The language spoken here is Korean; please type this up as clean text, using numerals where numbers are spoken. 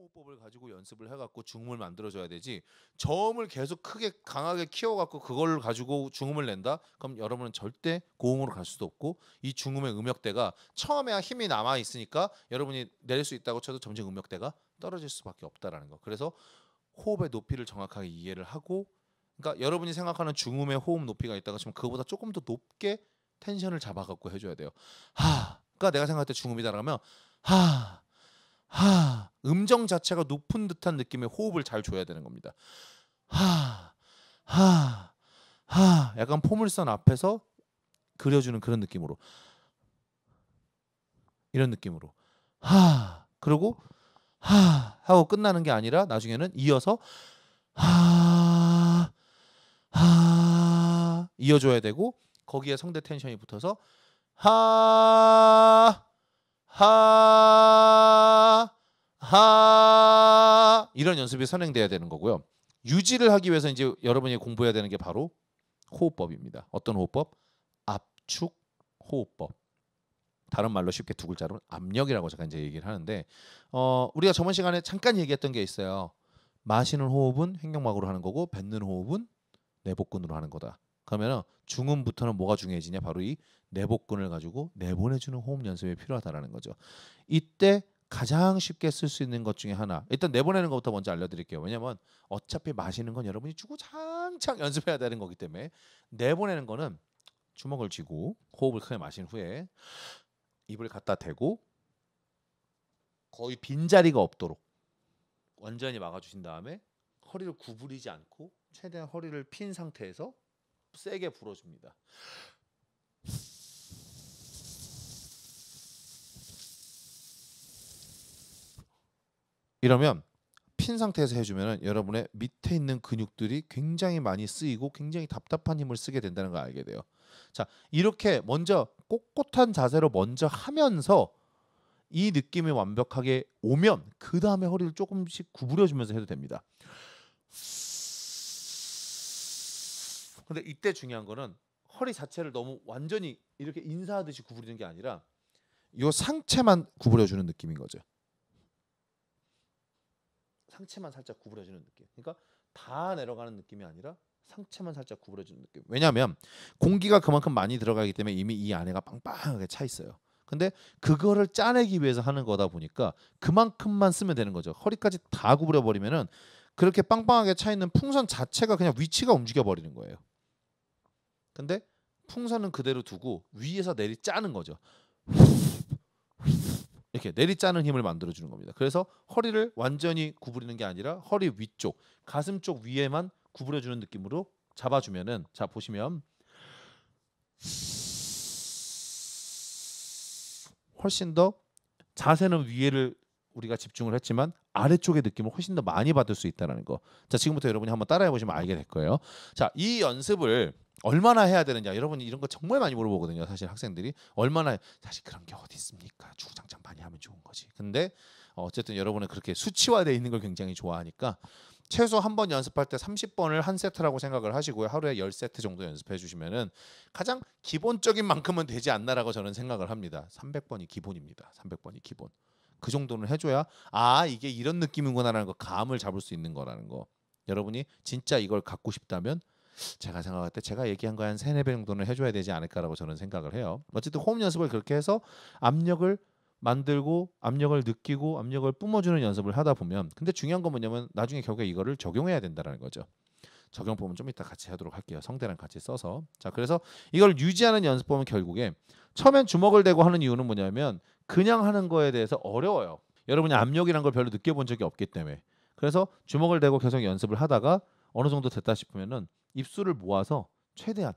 호흡법을 가지고 연습을 해갖고 중음을 만들어줘야 되지, 저음을 계속 크게 강하게 키워갖고 그걸 가지고 중음을 낸다? 그럼 여러분은 절대 고음으로 갈 수도 없고, 이 중음의 음역대가 처음에야 힘이 남아 있으니까 여러분이 낼 수 있다고 쳐도 점점 음역대가 떨어질 수밖에 없다라는 거. 그래서 호흡의 높이를 정확하게 이해를 하고, 그러니까 여러분이 생각하는 중음의 호흡 높이가 있다고 치면 그거보다 조금 더 높게 텐션을 잡아갖고 해줘야 돼요. 그러니까 내가 생각할 때 중음이다라고 하면 음정 자체가 높은 듯한 느낌의 호흡을 잘 줘야 되는 겁니다. 약간 포물선 앞에서 그려주는 그런 느낌으로, 이런 느낌으로 그리고 하고 끝나는 게 아니라 나중에는 이어서 이어줘야 되고, 거기에 성대 텐션이 붙어서 이런 연습이 선행돼야 되는 거고요. 유지를 하기 위해서 이제 여러분이 공부해야 되는 게 바로 호흡법입니다. 어떤 호흡법? 압축 호흡법. 다른 말로 쉽게 두 글자로 압력이라고 제가 이제 얘기를 하는데, 우리가 저번 시간에 잠깐 얘기했던 게 있어요. 마시는 호흡은 횡격막으로 하는 거고, 뱉는 호흡은 내복근으로 하는 거다. 그러면 중음부터는 뭐가 중요해지냐? 바로 이 내복근을 가지고 내보내주는 호흡 연습이 필요하다라는 거죠. 이때 가장 쉽게 쓸 수 있는 것 중에 하나, 일단 내보내는 것부터 먼저 알려드릴게요. 왜냐면 어차피 마시는 건 여러분이 주구장창 연습해야 되는 거기 때문에, 내보내는 거는 주먹을 쥐고 호흡을 크게 마신 후에 입을 갖다 대고 거의 빈자리가 없도록 완전히 막아주신 다음에 허리를 구부리지 않고 최대한 허리를 핀 상태에서 세게 불어줍니다. 이러면 핀 상태에서 해주면 여러분의 밑에 있는 근육들이 굉장히 많이 쓰이고 굉장히 답답한 힘을 쓰게 된다는 걸 알게 돼요. 자, 이렇게 먼저 꼿꼿한 자세로 먼저 하면서 이 느낌이 완벽하게 오면 그 다음에 허리를 조금씩 구부려주면서 해도 됩니다. 근데 이때 중요한 거는 허리 자체를 너무 완전히 이렇게 인사하듯이 구부리는 게 아니라 이 상체만 구부려주는 느낌인 거죠. 상체만 살짝 구부려주는 느낌. 그러니까 다 내려가는 느낌이 아니라 상체만 살짝 구부려주는 느낌. 왜냐하면 공기가 그만큼 많이 들어가기 때문에 이미 이 안에가 빵빵하게 차 있어요. 근데 그거를 짜내기 위해서 하는 거다 보니까 그만큼만 쓰면 되는 거죠. 허리까지 다 구부려 버리면은 그렇게 빵빵하게 차 있는 풍선 자체가 그냥 위치가 움직여 버리는 거예요. 근데 풍선은 그대로 두고 위에서 내리 짜는 거죠. 이렇게 내리 짜는 힘을 만들어 주는 겁니다. 그래서 허리를 완전히 구부리는 게 아니라 허리 위쪽, 가슴 쪽 위에만 구부려 주는 느낌으로 잡아주면은, 자 보시면 훨씬 더 자세는 위에를 우리가 집중을 했지만 아래쪽의 느낌을 훨씬 더 많이 받을 수 있다는 거. 자, 지금부터 여러분이 한번 따라해 보시면 알게 될 거예요. 자, 이 연습을 얼마나 해야 되느냐, 여러분이 이런 거 정말 많이 물어보거든요. 사실 학생들이 얼마나, 사실 그런 게 어디 있습니까? 주구장창 많이 하면 좋은 거지. 근데 어쨌든 여러분은 그렇게 수치화되어 있는 걸 굉장히 좋아하니까 최소 한 번 연습할 때 30번을 한 세트라고 생각을 하시고요. 하루에 10세트 정도 연습해 주시면은 가장 기본적인 만큼은 되지 않나라고 저는 생각을 합니다. 300번이 기본입니다. 300번이 기본. 그 정도는 해줘야 이게 이런 느낌이구나라는 거 감을 잡을 수 있는 거라는 거. 여러분이 진짜 이걸 갖고 싶다면 제가 생각할 때 제가 얘기한 거 한 3-4배 정도는 해줘야 되지 않을까라고 저는 생각을 해요. 어쨌든 호흡 연습을 그렇게 해서 압력을 만들고 압력을 느끼고 압력을 뿜어주는 연습을 하다 보면, 근데 중요한 건 뭐냐면 나중에 결국에 이거를 적용해야 된다는 거죠. 적용법은 좀 이따 같이 하도록 할게요. 성대랑 같이 써서. 자, 그래서 이걸 유지하는 연습법은 결국에 처음엔 주먹을 대고 하는 이유는 뭐냐면 그냥 하는 거에 대해서 어려워요. 여러분이 압력이란 걸 별로 느껴본 적이 없기 때문에. 그래서 주먹을 대고 계속 연습을 하다가 어느 정도 됐다 싶으면은 입술을 모아서 최대한